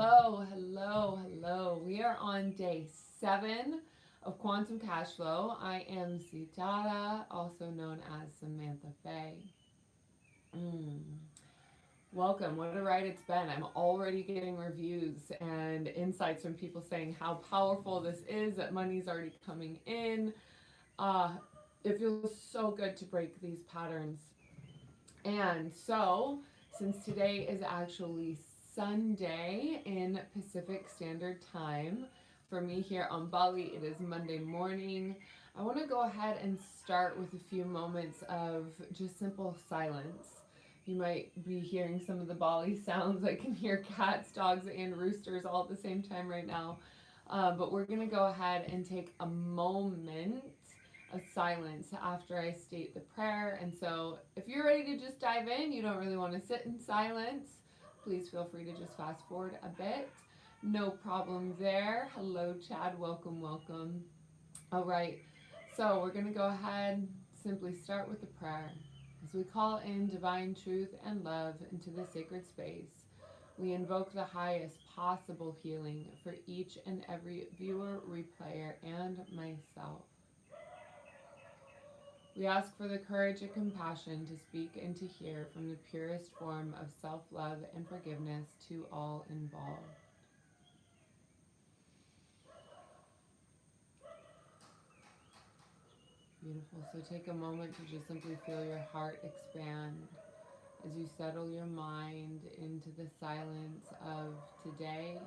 Hello, hello, hello. We are on day 7 of Quantum Cashflow. I am Sitara, also known as Samantha Faye. Mm. Welcome. What a ride it's been. I'm already getting reviews and insights from people saying how powerful this is, that money's already coming in. Uh, it feels so good to break these patterns. And so, since today is actually Sunday in Pacific Standard Time, for me here on Bali, it is Monday morning. I want to go ahead and start with a few moments of just simple silence. You might be hearing some of the Bali sounds. I can hear cats, dogs, and roosters all at the same time right now. But we're going to go ahead and take a moment of silence after I state the prayer. And so if you're ready to just dive in, you don't really want to sit in silence, please feel free to just fast forward a bit. No problem there. Hello, Chad. Welcome, welcome. All right. So we're going to go ahead, simply start with the prayer. As we call in divine truth and love into the sacred space, we invoke the highest possible healing for each and every viewer, replayer, and myself. We ask for the courage and compassion to speak and to hear from the purest form of self-love and forgiveness to all involved. Beautiful. So take a moment to just simply feel your heart expand as you settle your mind into the silence of today.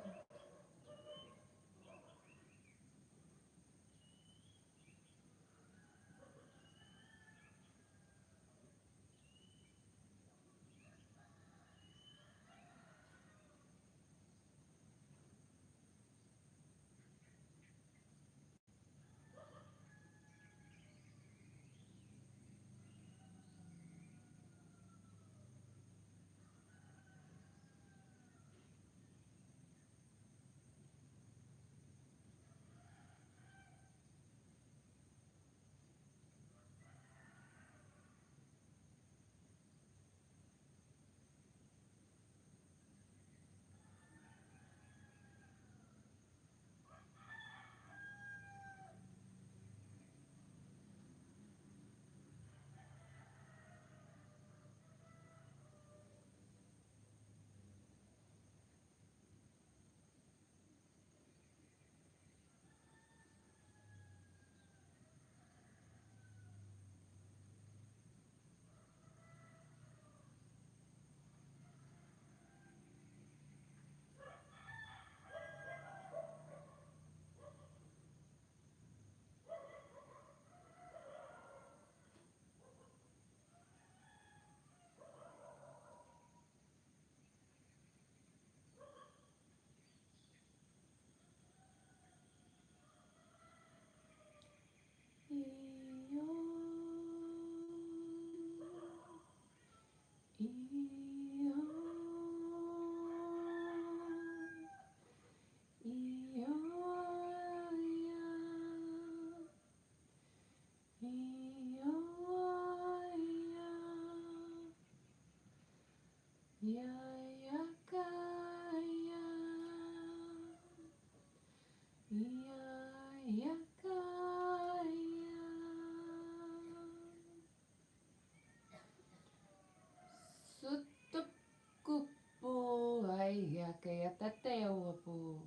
Kupu aya kaya tateo apu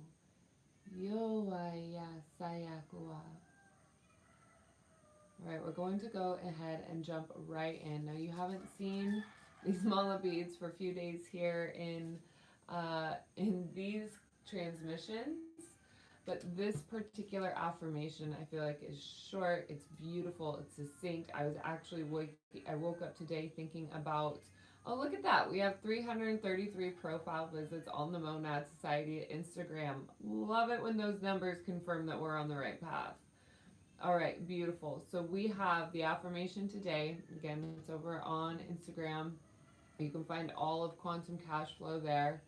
yo aya sayakua. All right, we're going to go ahead and jump right in. Now you haven't seen these mala beads for a few days here in these transmissions, but this particular affirmation I feel like is short, it's beautiful, it's succinct. I woke up today thinking about, oh, look at that. We have 333 profile visits on the Monad Society at Instagram. Love it when those numbers confirm that we're on the right path. All right, beautiful. So we have the affirmation today. Again, it's over on Instagram. You can find all of Quantum Cashflow there.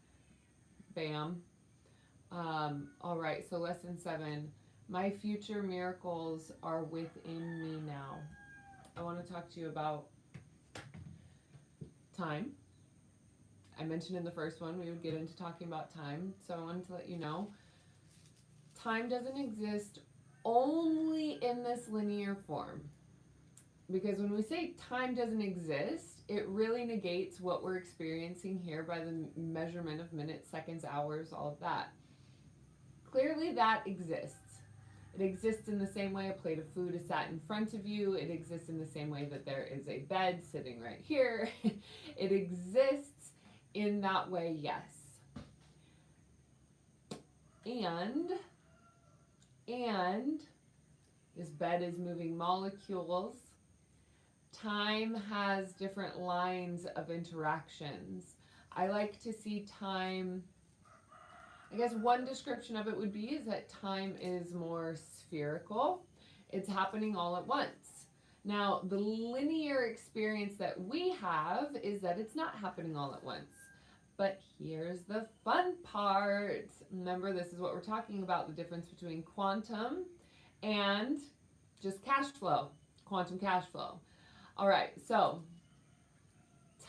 Bam. All right, so lesson 7. My future miracles are within me now. I want to talk to you about time, I mentioned in the first one we would get into talking about time, so I wanted to let you know time doesn't exist only in this linear form. Because when we say time doesn't exist, it really negates what we're experiencing here by the measurement of minutes, seconds, hours, all of that. Clearly, that exists. It exists in the same way a plate of food is sat in front of you. It exists in the same way that there is a bed sitting right here. It exists in that way, yes. And this bed is moving molecules. Time has different lines of interactions. I like to see time, I guess one description of it would be is that time is more spherical. It's happening all at once. Now, the linear experience that we have is that it's not happening all at once. But here's the fun part. Remember, this is what we're talking about, the difference between quantum and just cash flow, quantum cash flow. All right, so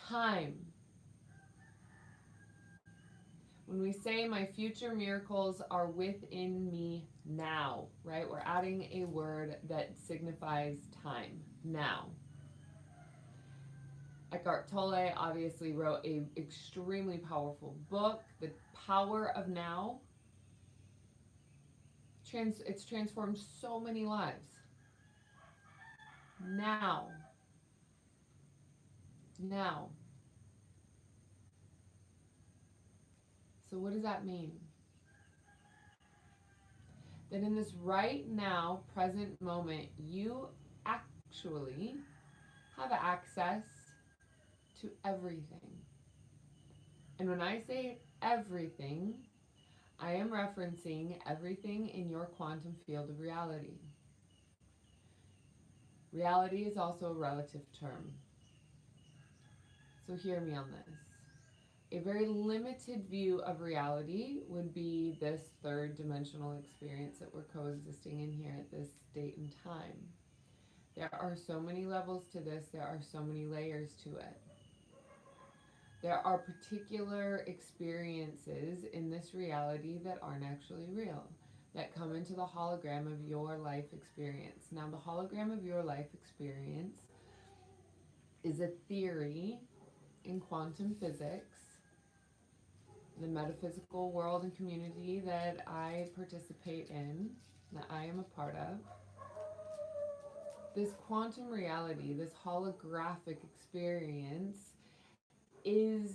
time. When we say my future miracles are within me now, right? We're adding a word that signifies time, now. Eckhart Tolle obviously wrote a extremely powerful book, The Power of Now. It's transformed so many lives. Now. Now. So what does that mean? That in this right now, present moment, you actually have access to everything. And when I say everything, I am referencing everything in your quantum field of reality. Reality is also a relative term. So hear me on this. A very limited view of reality would be this third dimensional experience that we're coexisting in here at this date and time. There are so many levels to this. There are so many layers to it. There are particular experiences in this reality that aren't actually real, that come into the hologram of your life experience. Now, the hologram of your life experience is a theory in quantum physics, the metaphysical world and community that I participate in, that I am a part of. This quantum reality, this holographic experience, is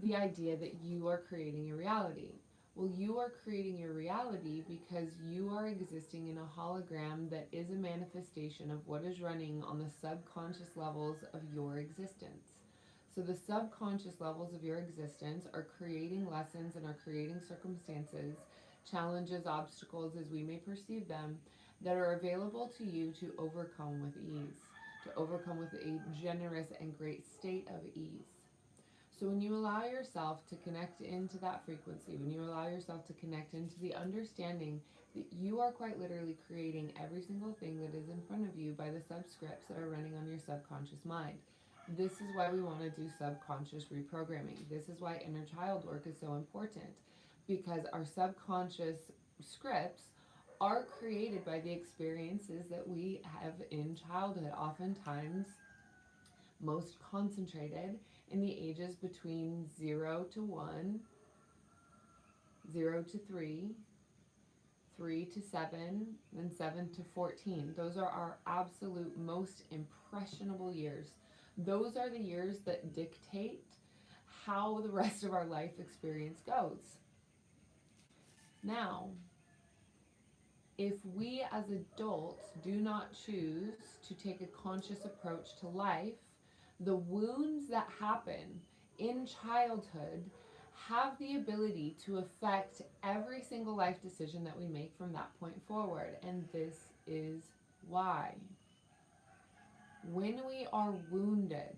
the idea that you are creating your reality. Well, you are creating your reality because you are existing in a hologram that is a manifestation of what is running on the subconscious levels of your existence. So the subconscious levels of your existence are creating lessons and are creating circumstances, challenges, obstacles as we may perceive them, that are available to you to overcome with ease, to overcome with a generous and great state of ease. So when you allow yourself to connect into that frequency, when you allow yourself to connect into the understanding that you are quite literally creating every single thing that is in front of you by the subscripts that are running on your subconscious mind. This is why we want to do subconscious reprogramming. This is why inner child work is so important, because our subconscious scripts are created by the experiences that we have in childhood, oftentimes most concentrated in the ages between 0 to 1, 0 to 3, 3 to 7, and 7 to 14. Those are our absolute most impressionable years. Those are the years that dictate how the rest of our life experience goes. Now, if we as adults do not choose to take a conscious approach to life, the wounds that happen in childhood have the ability to affect every single life decision that we make from that point forward. And this is why. When we are wounded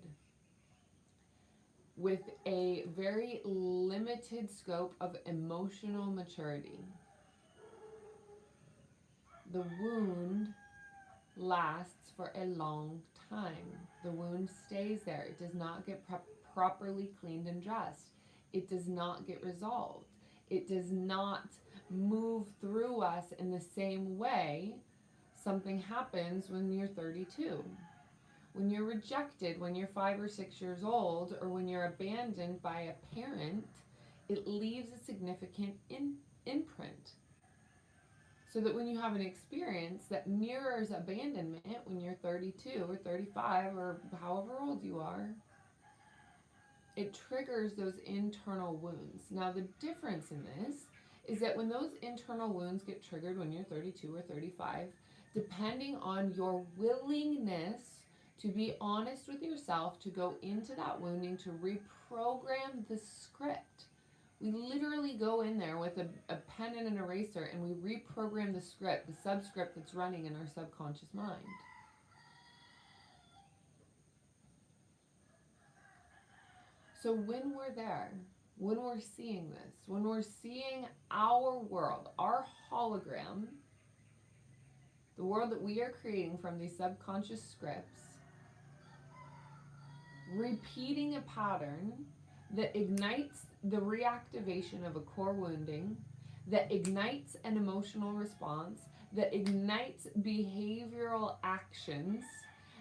with a very limited scope of emotional maturity, the wound lasts for a long time. The wound stays there. It does not get properly cleaned and dressed. it does not get resolved. It does not move through us in the same way something happens when you're 32. When you're rejected, when you're 5 or 6 years old, or when you're abandoned by a parent, it leaves a significant imprint. So that when you have an experience that mirrors abandonment when you're 32 or 35 or however old you are, it triggers those internal wounds. Now, the difference in this is that when those internal wounds get triggered when you're 32 or 35, depending on your willingness to be honest with yourself, to go into that wounding, to reprogram the script. We literally go in there with a pen and an eraser and we reprogram the script, the subscript that's running in our subconscious mind. So when we're there, when we're seeing this, when we're seeing our world, our hologram, the world that we are creating from these subconscious scripts, repeating a pattern that ignites the reactivation of a core wounding, that ignites an emotional response, that ignites behavioral actions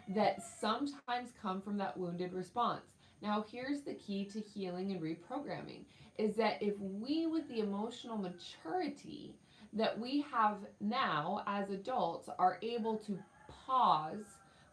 that sometimes come from that wounded response. Now, here's the key to healing and reprogramming, is that if we, with the emotional maturity that we have now as adults, are able to pause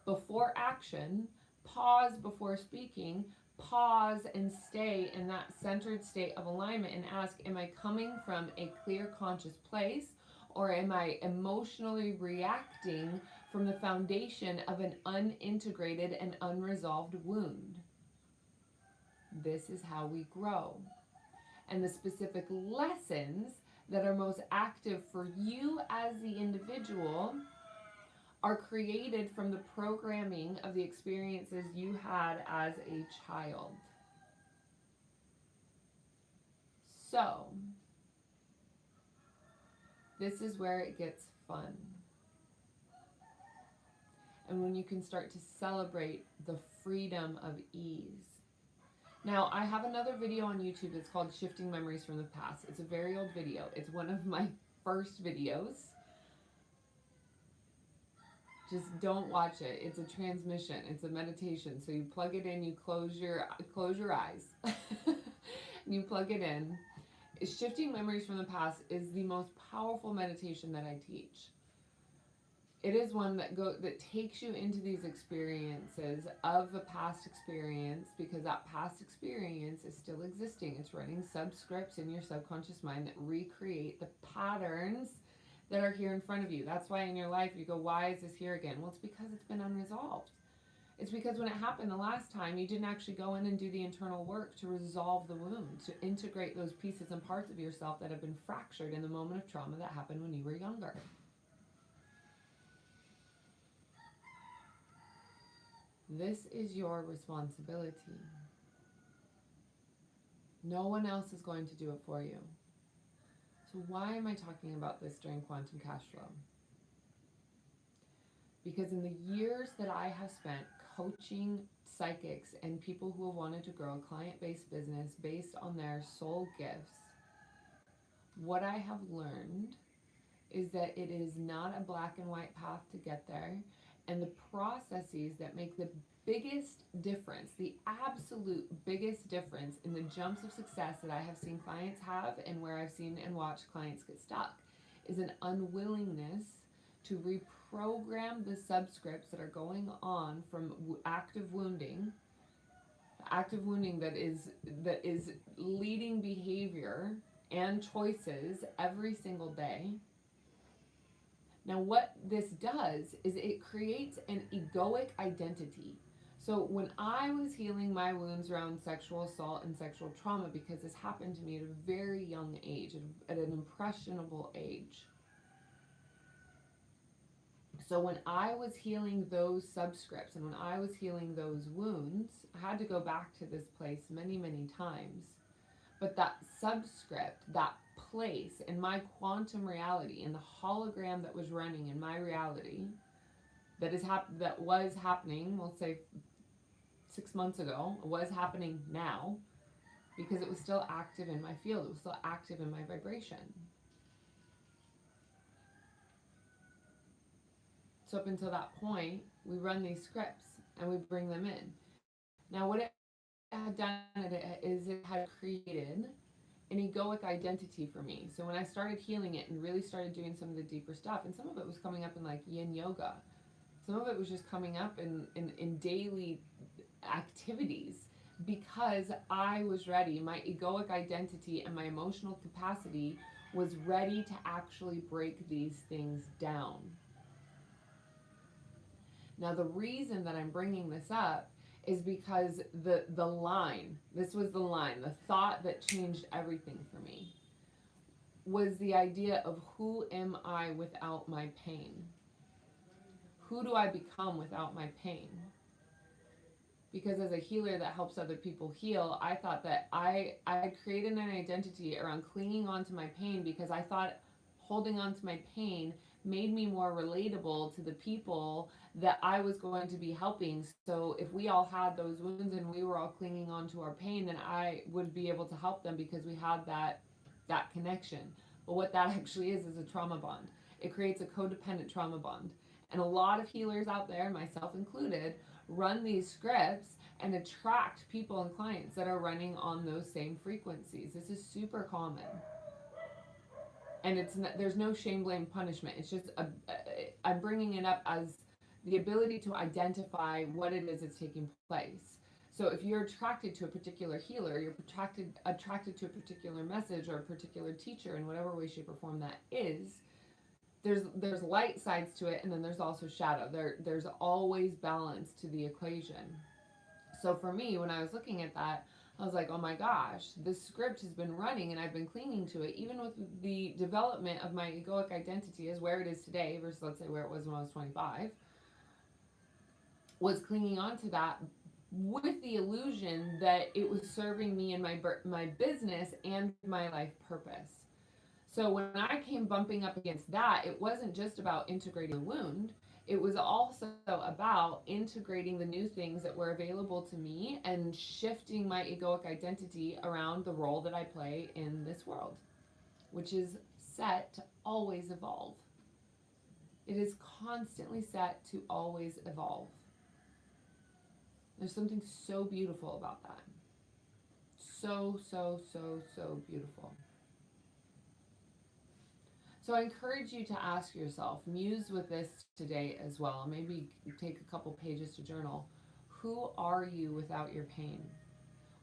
before action, pause before speaking, pause and stay in that centered state of alignment and ask, am I coming from a clear conscious place, or am I emotionally reacting from the foundation of an unintegrated and unresolved wound? This is how we grow. And the specific lessons that are most active for you as the individual are created from the programming of the experiences you had as a child. So, this is where it gets fun. And when you can start to celebrate the freedom of ease. Now, I have another video on YouTube that's called Shifting Memories from the Past. It's a very old video. It's one of my first videos. Just don't watch it. It's a transmission. It's a meditation. So you plug it in, you close your eyes. You plug it in. Shifting Memories from the Past is the most powerful meditation that I teach. It is one that takes you into these experiences of a past experience, because that past experience is still existing. It's running subscripts in your subconscious mind that recreate the patterns that are here in front of you. That's why in your life you go, why is this here again? Well, it's because it's been unresolved. It's because when it happened the last time, you didn't actually go in and do the internal work to resolve the wound, to integrate those pieces and parts of yourself that have been fractured in the moment of trauma that happened when you were younger. This is your responsibility. No one else is going to do it for you. So why am I talking about this during Quantum Cashflow? Because in the years that I have spent coaching psychics and people who have wanted to grow a client-based business based on their soul gifts, what I have learned is that it is not a black and white path to get there. And the processes that make the biggest difference, the absolute biggest difference in the jumps of success that I have seen clients have, and where I've seen and watched clients get stuck, is an unwillingness to reprogram the subscripts that are going on from active wounding that is leading behavior and choices every single day. Now, what this does is it creates an egoic identity. So when I was healing my wounds around sexual assault and sexual trauma, because this happened to me at a very young age, at an impressionable age. So when I was healing those subscripts and when I was healing those wounds, I had to go back to this place many, many times. But that subscript, that place in my quantum reality, in the hologram that was running in my reality, that was happening, we'll say 6 months ago, was happening now, because it was still active in my field, it was still active in my vibration. So up until that point, we run these scripts and we bring them in. Now, what it had done is it had created an egoic identity for me. So when I started healing it and really started doing some of the deeper stuff, and some of it was coming up in like yin yoga, some of it was just coming up in daily activities, because I was ready. My egoic identity and my emotional capacity was ready to actually break these things down. Now, the reason that I'm bringing this up is because the line, this was the line, the thought that changed everything for me, was the idea of who am I without my pain? Who do I become without my pain? Because as a healer that helps other people heal, I thought that I had created an identity around clinging on to my pain, because I thought holding on to my pain made me more relatable to the people that I was going to be helping. So if we all had those wounds and we were all clinging on to our pain, then I would be able to help them because we had that connection. But what that actually is a trauma bond. It creates a codependent trauma bond. And a lot of healers out there, myself included, run these scripts and attract people and clients that are running on those same frequencies. This is super common. And there's no shame, blame, punishment. It's just I'm bringing it up as the ability to identify what it is that's taking place. So if you're attracted to a particular healer, you're attracted to a particular message or a particular teacher in whatever way, shape, or form that is, there's light sides to it, and then there's also shadow. There's always balance to the equation. So for me, when I was looking at that, I was like, oh my gosh, this script has been running and I've been clinging to it. Even with the development of my egoic identity as where it is today versus, let's say, where it was when I was 25, was clinging on to that with the illusion that it was serving me in my business and my life purpose. So when I came bumping up against that, it wasn't just about integrating the wound. It was also about integrating the new things that were available to me and shifting my egoic identity around the role that I play in this world, which is set to always evolve. It is constantly set to always evolve. There's something so beautiful about that. So, so, so, so beautiful. So I encourage you to ask yourself, muse with this today as well. Maybe take a couple pages to journal. Who are you without your pain?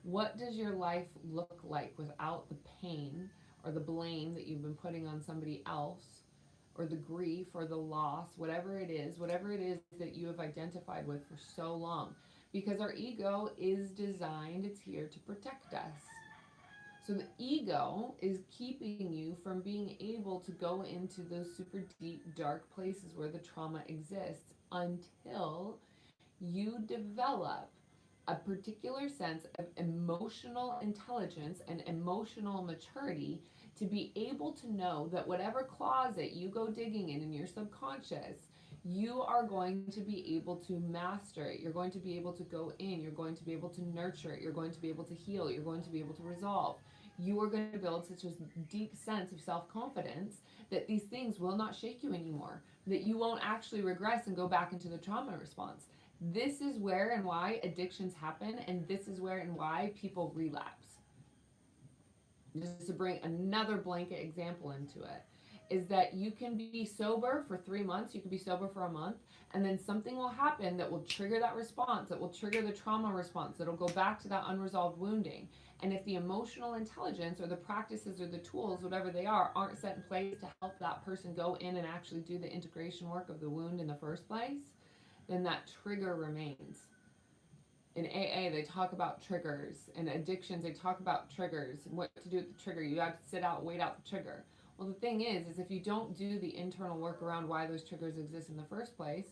What does your life look like without the pain or the blame that you've been putting on somebody else, or the grief or the loss, whatever it is that you have identified with for so long? Because our ego is designed, it's here to protect us. So the ego is keeping you from being able to go into those super deep, dark places where the trauma exists until you develop a particular sense of emotional intelligence and emotional maturity to be able to know that whatever closet you go digging in your subconscious, you are going to be able to master it. You're going to be able to go in. You're going to be able to nurture it. You're going to be able to heal. You're going to be able to resolve. You are going to build such a deep sense of self-confidence that these things will not shake you anymore, that you won't actually regress and go back into the trauma response. This is where and why addictions happen, and this is where and why people relapse. Just to bring another blanket example into it, is that you can be sober for 3 months, you can be sober for a month, and then something will happen that will trigger that response, that will trigger the trauma response, that'll go back to that unresolved wounding. And if the emotional intelligence or the practices or the tools, whatever they are, aren't set in place to help that person go in and actually do the integration work of the wound in the first place, then that trigger remains. In AA, they talk about triggers. In addictions, they talk about triggers and what to do with the trigger. You have to sit out, wait out the trigger. Well, the thing is if you don't do the internal work around why those triggers exist in the first place,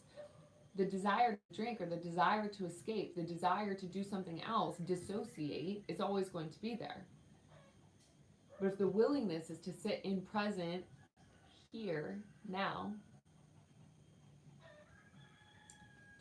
the desire to drink or the desire to escape, the desire to do something else, dissociate, is always going to be there. But if the willingness is to sit in present, here, now,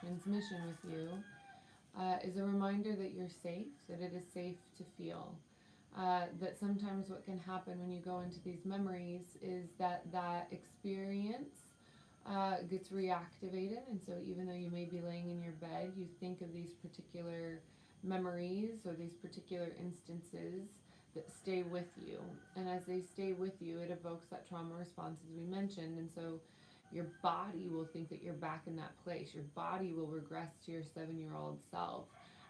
transmission with you is a reminder that you're safe, that it is safe to feel. That sometimes what can happen when you go into these memories is that that experience gets reactivated, and so even though you may be laying in your bed, you think of these particular memories or these particular instances that stay with you. And as they stay with you, it evokes that trauma response as we mentioned, and so your body will think that you're back in that place. Your body will regress to your 7-year-old self,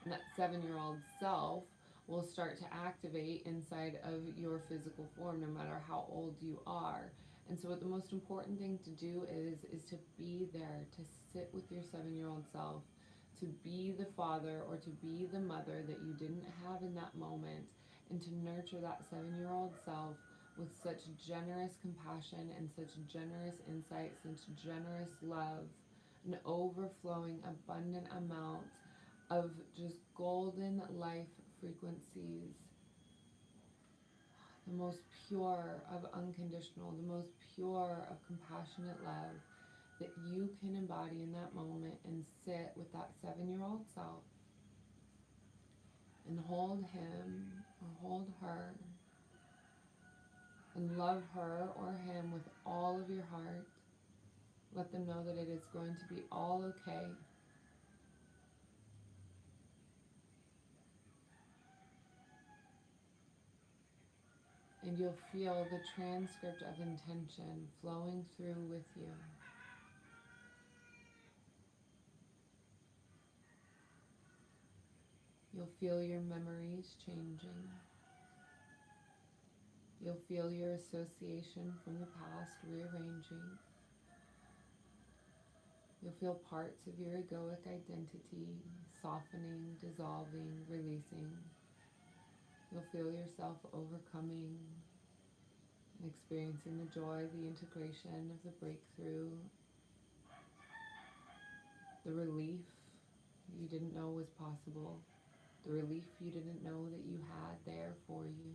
and that 7-year-old self will start to activate inside of your physical form no matter how old you are. And so what the most important thing to do is to be there, to sit with your 7-year-old self, to be the father or to be the mother that you didn't have in that moment, and to nurture that 7-year-old self with such generous compassion and such generous insight, such generous love, an overflowing, abundant amount of just golden life frequencies, the most pure of unconditional, the most pure of compassionate love that you can embody in that moment and sit with that 7-year-old self and hold him or hold her and love her or him with all of your heart. Let them know that it is going to be all okay. And you'll feel the transcript of intention flowing through with you. You'll feel your memories changing. You'll feel your association from the past rearranging. You'll feel parts of your egoic identity softening, dissolving, releasing. You'll feel yourself overcoming and experiencing the joy, the integration of the breakthrough, the relief you didn't know was possible, the relief you didn't know that you had there for you.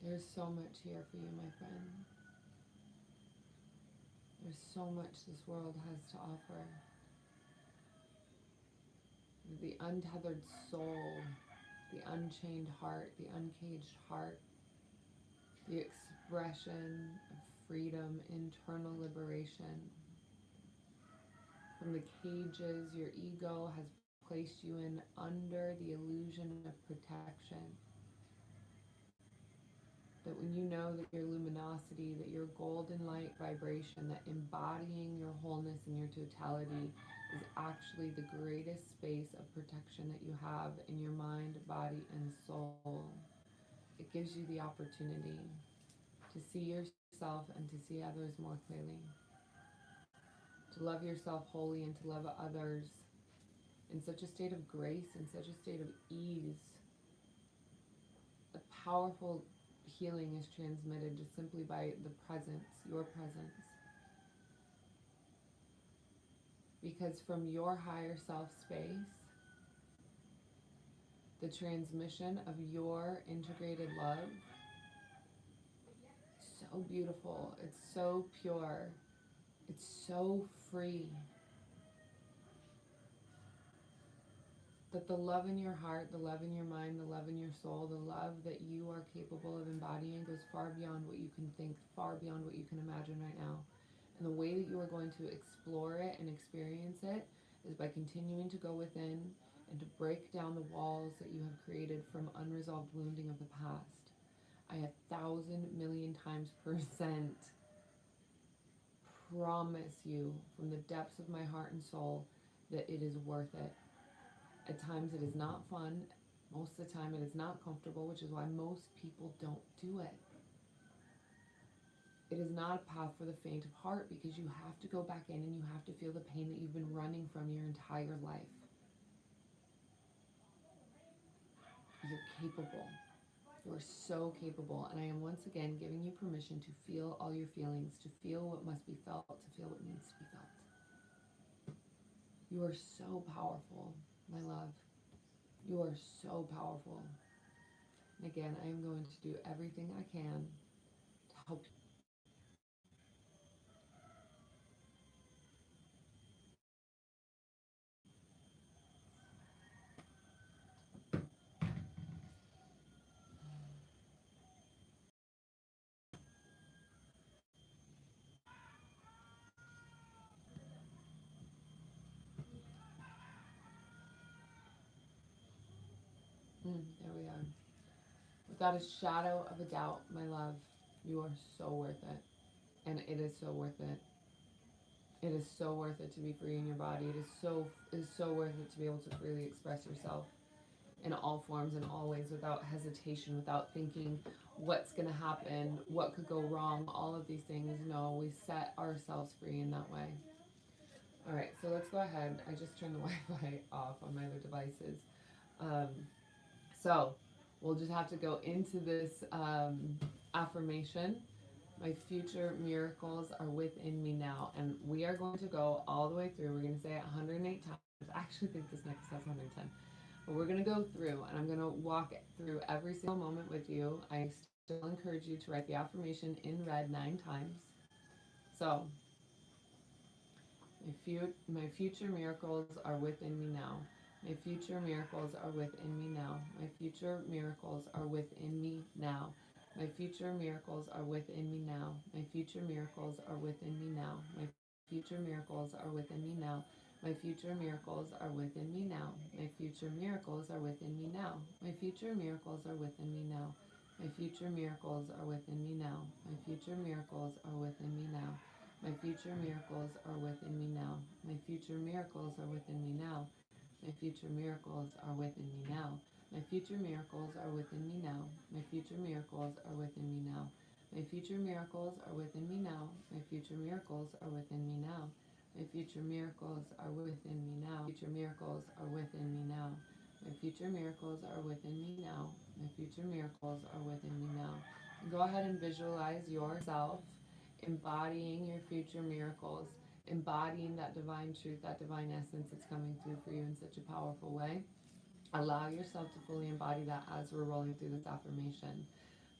There's so much here for you, my friend. There's so much this world has to offer. The untethered soul, the unchained heart, the uncaged heart, the expression of freedom, internal liberation. From the cages your ego has placed you in under the illusion of protection. That when you know that your luminosity, that your golden light vibration, that embodying your wholeness and your totality is actually the greatest space of protection that you have in your mind, body, and soul. It gives you the opportunity to see yourself and to see others more clearly, to love yourself wholly and to love others in such a state of grace, in such a state of ease. A powerful healing is transmitted just simply by the presence, your presence. Because from your higher self space, the transmission of your integrated love, so beautiful, it's so pure, it's so free. That the love in your heart, the love in your mind, the love in your soul, the love that you are capable of embodying goes far beyond what you can think, far beyond what you can imagine right now. And the way that you are going to explore it and experience it is by continuing to go within and to break down the walls that you have created from unresolved wounding of the past. I 1,000,000,000 times percent promise you from the depths of my heart and soul that it is worth it. At times it is not fun. Most of the time it is not comfortable, which is why most people don't do it. It is not a path for the faint of heart because you have to go back in and you have to feel the pain that you've been running from your entire life. You're capable. You're so capable. And I am once again giving you permission to feel all your feelings, to feel what must be felt, to feel what needs to be felt. You are so powerful, my love. You are so powerful. And again, I am going to do everything I can to help you. There we are. Without a shadow of a doubt, my love, you are so worth it. And it is so worth it. It is so worth it to be free in your body. It is so worth it to be able to freely express yourself in all forms and all ways without hesitation, without thinking what's going to happen, what could go wrong, all of these things. No, we set ourselves free in that way. All right, so let's go ahead. I just turned the Wi-Fi off on my other devices. Um, so we'll just have to go into this affirmation. My future miracles are within me now. And we are going to go all the way through. We're going to say it 108 times. I actually think this next has 110. But we're going to go through, and I'm going to walk through every single moment with you. I still encourage you to write the affirmation in red 9 times. So, my future miracles are within me now. My future miracles are within me now. My future miracles are within me now. My future miracles are within me now. My future miracles are within me now. My future miracles are within me now. My future miracles are within me now. My future miracles are within me now. My future miracles are within me now. My future miracles are within me now. My future miracles are within me now. My future miracles are within me now. My future miracles are within me now. My future miracles are within me now. My future miracles are within me now. My future miracles are within me now. My future miracles are within me now. My future miracles are within me now. My future miracles are within me now. Future miracles are within me now. My future miracles are within me now. My future miracles are within me now. And go ahead and visualize yourself embodying your future miracles, embodying that divine truth, that divine essence that's coming through for you in such a powerful way. Allow yourself to fully embody that as we're rolling through this affirmation.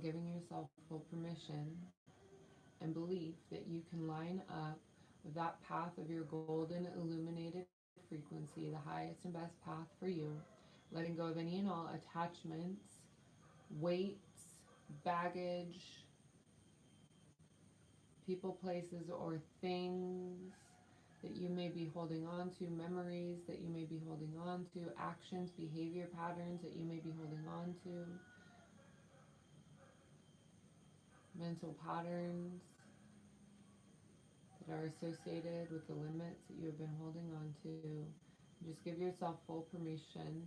and giving yourself full permission and belief that you can line up with that path of your golden illuminated frequency, the highest and best path for you, letting go of any and all attachments, weights, baggage, people, places, or things that you may be holding on to, memories that you may be holding on to, actions, behavior patterns that you may be holding on to, mental patterns that are associated with the limits that you have been holding on to. Just give yourself full permission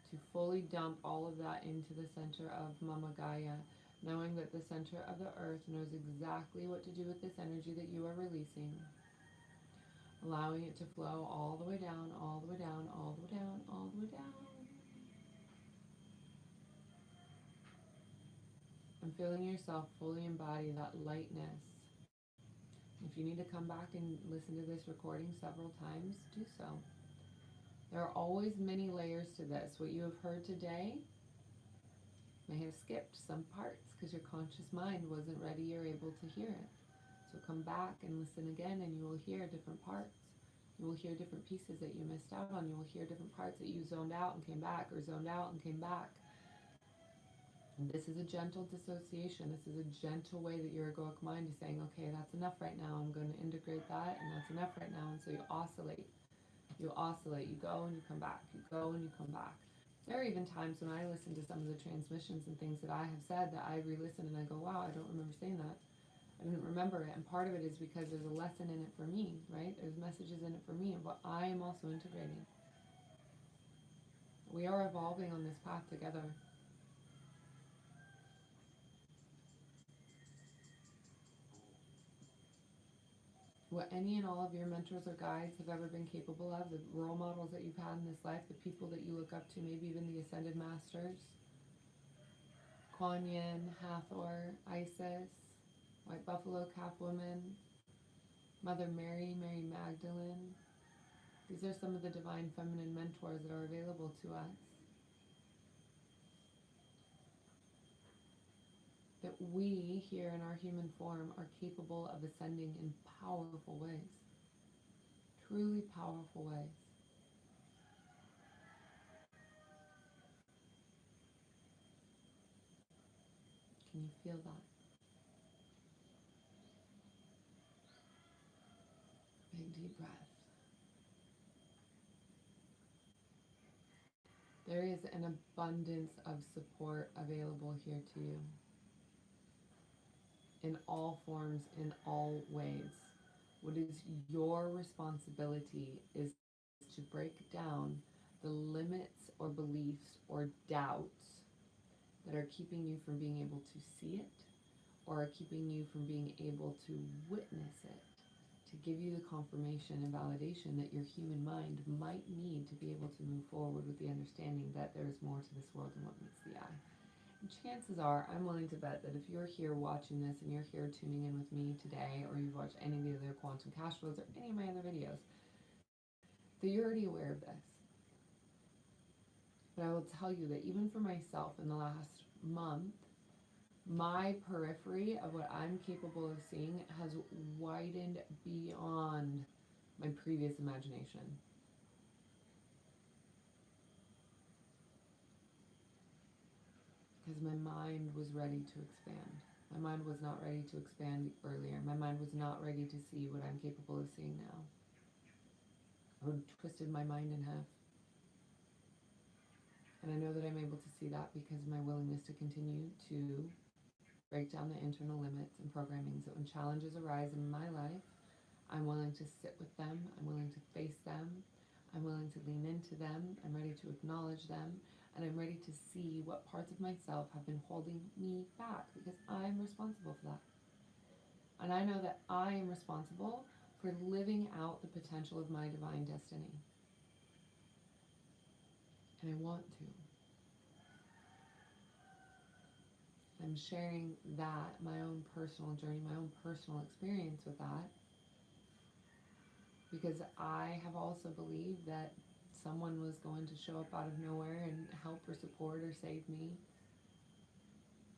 to fully dump all of that into the center of Mama Gaia, knowing that the center of the earth knows exactly what to do with this energy that you are releasing, allowing it to flow all the way down, all the way down, all the way down, all the way down. And feeling yourself fully embody that lightness. If you need to come back and listen to this recording several times, do so. There are always many layers to this. What you have heard today may have skipped some parts because your conscious mind wasn't ready or able to hear it. So come back and listen again and you will hear different parts. You will hear different pieces that you missed out on. You will hear different parts that you zoned out and came back, or zoned out and came back. And this is a gentle dissociation. This is a gentle way that your egoic mind is saying, okay, that's enough right now. I'm going to integrate that, and that's enough right now. And so you oscillate. You oscillate. You go and you come back. You go and you come back. There are even times when I listen to some of the transmissions and things that I have said that I re-listen and I go, wow, I don't remember saying that. I didn't remember it. And part of it is because there's a lesson in it for me, right? There's messages in it for me of what I am also integrating. We are evolving on this path together. What any and all of your mentors or guides have ever been capable of, the role models that you've had in this life, the people that you look up to, maybe even the ascended masters, Kuan Yin, Hathor, Isis, White Buffalo, Calf Woman, Mother Mary, Mary Magdalene. These are some of the divine feminine mentors that are available to us. That we here in our human form are capable of ascending in powerful ways. Truly powerful ways. Can you feel that? Big deep breath. There is an abundance of support available here to you. In all forms, in all ways. What is your responsibility is to break down the limits or beliefs or doubts that are keeping you from being able to see it, or are keeping you from being able to witness it, to give you the confirmation and validation that your human mind might need to be able to move forward with the understanding that there is more to this world than what meets the eye. And chances are, I'm willing to bet that if you're here watching this and you're here tuning in with me today, or you've watched any of the other quantum cash flows or any of my other videos, that you're already aware of this. But I will tell you that even for myself in the last month, my periphery of what I'm capable of seeing has widened beyond my previous imagination. Because my mind was ready to expand. My mind was not ready to expand earlier. My mind was not ready to see what I'm capable of seeing now. I would have twisted my mind in half. And I know that I'm able to see that because of my willingness to continue to break down the internal limits and programmings, that when challenges arise in my life, I'm willing to sit with them, I'm willing to face them, I'm willing to lean into them, I'm ready to acknowledge them, and I'm ready to see what parts of myself have been holding me back, because I'm responsible for that. And I know that I am responsible for living out the potential of my divine destiny. And I want to. I'm sharing that, my own personal journey, my own personal experience with that, because I have also believed that someone was going to show up out of nowhere and help or support or save me.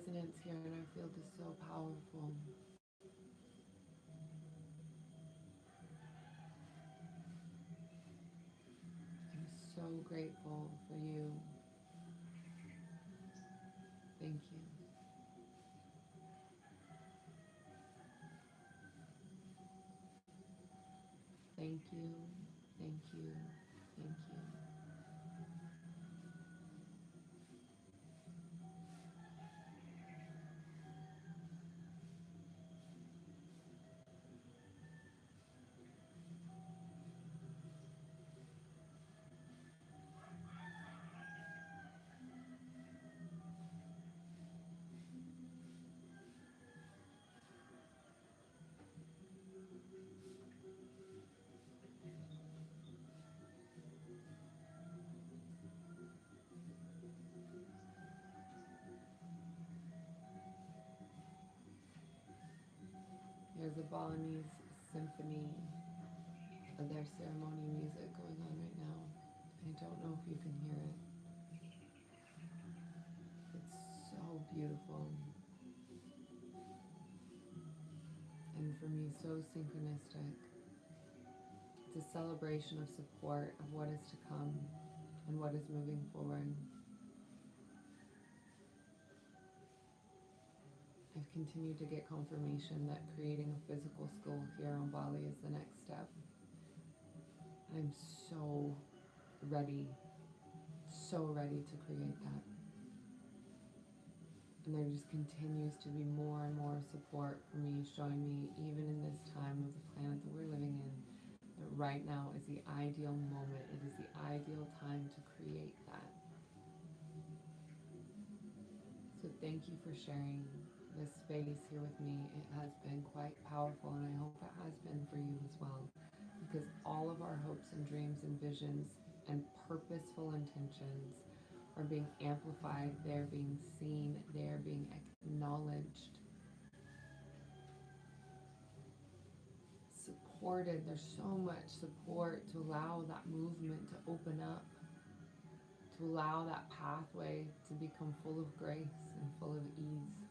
resonance here in our field is so powerful. I'm so grateful for you. Thank you. Thank you. Thank you. Thank you. There's a Balinese symphony of their ceremony music going on right now. I don't know if you can hear it. It's so beautiful. And for me, so synchronistic. It's a celebration of support of what is to come and what is moving forward. I've continued to get confirmation that creating a physical school here on Bali is the next step. I'm so ready to create that. And there just continues to be more and more support for me, showing me, even in this time of the planet that we're living in, that right now is the ideal moment. It is the ideal time to create that. So thank you for sharing this space here with me. It has been quite powerful, and I hope it has been for you as well, because all of our hopes and dreams and visions and purposeful intentions are being amplified, they're being seen, they're being acknowledged, supported. There's so much support to allow that movement to open up, to allow that pathway to become full of grace and full of ease.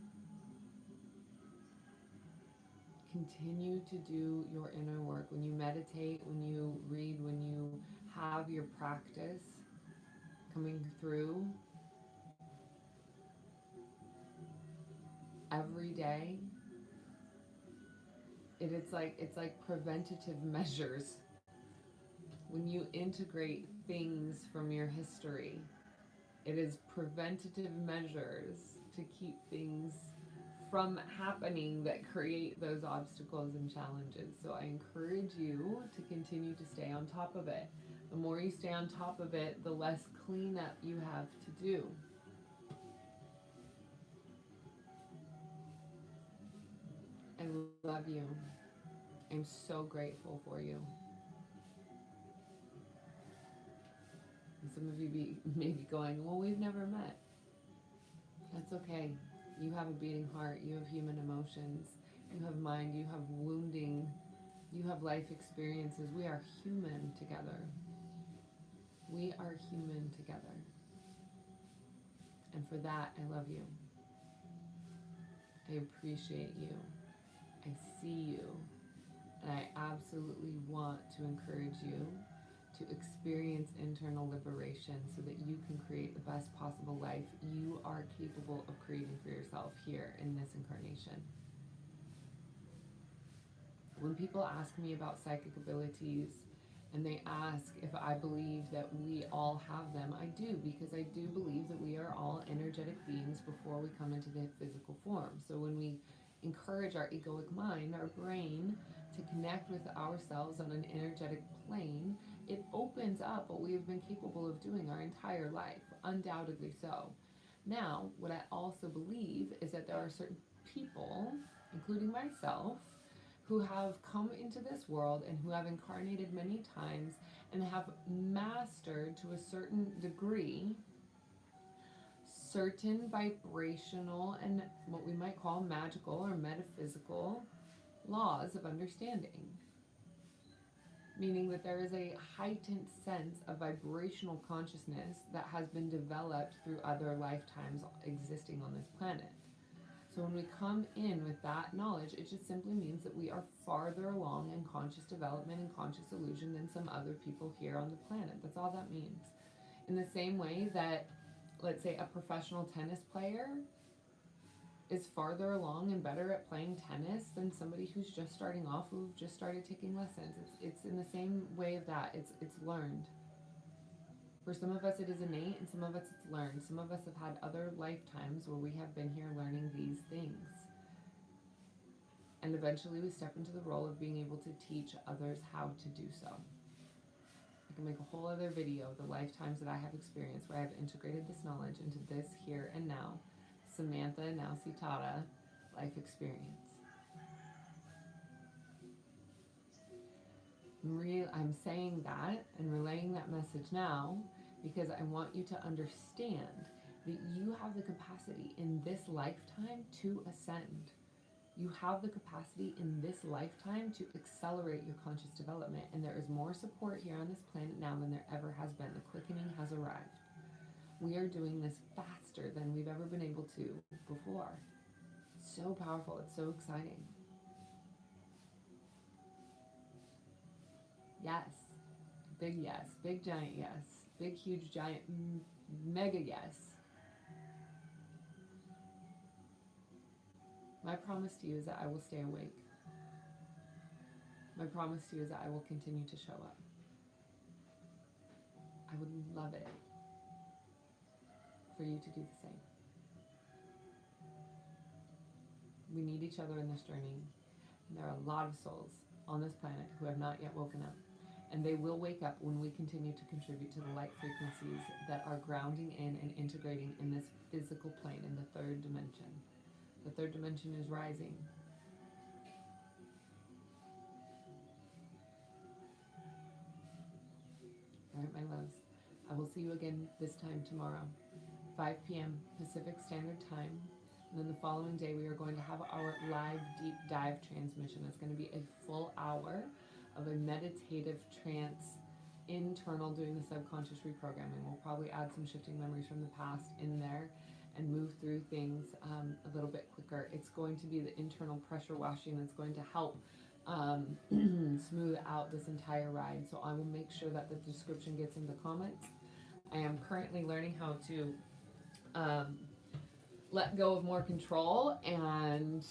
Continue to do your inner work. When you meditate, when you read, when you have your practice coming through every day, it's like preventative measures. When you integrate things from your history, it is preventative measures to keep things from happening that create those obstacles and challenges. So I encourage you to continue to stay on top of it. The more you stay on top of it, the less cleanup you have to do. I love you. I'm so grateful for you. And some of you may be going, well, we've never met. That's okay. You have a beating heart. You have human emotions. You have mind. You have wounding. You have life experiences. We are human together. We are human together. And for that, I love you. I appreciate you. I see you. And I absolutely want to encourage you to experience internal liberation so that you can create the best possible life you are capable of creating for yourself here in this incarnation. When people ask me about psychic abilities and they ask if I believe that we all have them, I do, because I do believe that we are all energetic beings before we come into the physical form. So when we encourage our egoic mind, our brain, to connect with ourselves on an energetic plane, it opens up what we have been capable of doing our entire life, undoubtedly so. Now, what I also believe is that there are certain people, including myself, who have come into this world and who have incarnated many times and have mastered to a certain degree certain vibrational and what we might call magical or metaphysical laws of understanding. Meaning that there is a heightened sense of vibrational consciousness that has been developed through other lifetimes existing on this planet. So when we come in with that knowledge, it just simply means that we are farther along in conscious development and conscious illusion than some other people here on the planet. That's all that means. In the same way that, let's say, a professional tennis player is farther along and better at playing tennis than somebody who's just starting off, who just started taking lessons. It's in the same way of that. It's learned. For some of us it is innate, and some of us it's learned. Some of us have had other lifetimes where we have been here learning these things. And eventually we step into the role of being able to teach others how to do so. I can make a whole other video of the lifetimes that I have experienced where I have integrated this knowledge into this here and now, Samantha, now Sitara, life experience. I'm saying that and relaying that message now because I want you to understand that you have the capacity in this lifetime to ascend. You have the capacity in this lifetime to accelerate your conscious development, and there is more support here on this planet now than there ever has been. The quickening has arrived. We are doing this faster than we've ever been able to before. So powerful. It's so exciting. Yes. Big yes. Big giant yes. Big huge giant mega yes. My promise to you is that I will stay awake. My promise to you is that I will continue to show up. I would love it for you to do the same. We need each other in this journey. There are a lot of souls on this planet who have not yet woken up. And they will wake up when we continue to contribute to the light frequencies that are grounding in and integrating in this physical plane, in the third dimension. The third dimension is rising. All right, my loves. I will see you again this time tomorrow, 5 p.m. Pacific Standard Time. And then the following day, we are going to have our live deep dive transmission. It's going to be a full hour of a meditative trance, internal, doing the subconscious reprogramming. We'll probably add some shifting memories from the past in there and move through things a little bit quicker. It's going to be the internal pressure washing that's going to help smooth out this entire ride. So I will make sure that the description gets in the comments. I am currently learning how to let go of more control and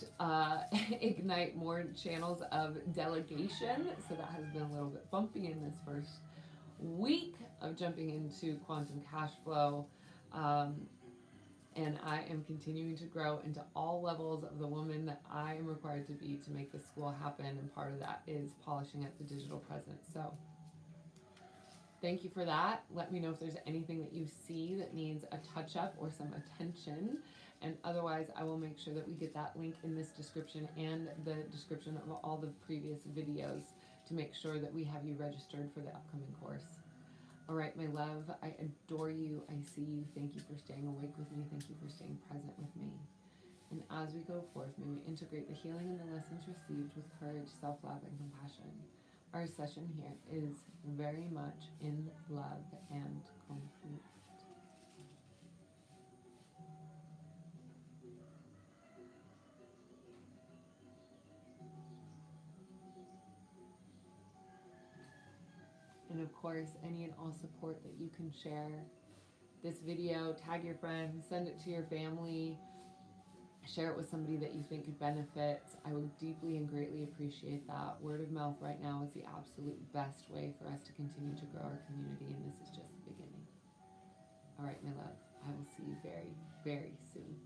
ignite more channels of delegation. So that has been a little bit bumpy in this first week of jumping into quantum cash flow. And I am continuing to grow into all levels of the woman that I am required to be to make this school happen. And part of that is polishing up the digital presence. So thank you for that. Let me know if there's anything that you see that needs a touch up or some attention. And otherwise, I will make sure that we get that link in this description and the description of all the previous videos to make sure that we have you registered for the upcoming course. All right, my love, I adore you. I see you. Thank you for staying awake with me. Thank you for staying present with me. And as we go forth, may we integrate the healing and the lessons received with courage, self-love, and compassion. Our session here is very much in love and complete. And of course, any and all support that you can share this video, tag your friends, send it to your family, share it with somebody that you think could benefit. I would deeply and greatly appreciate that. Word of mouth right now is the absolute best way for us to continue to grow our community, and this is just the beginning. All right, my love, I will see you very, very soon.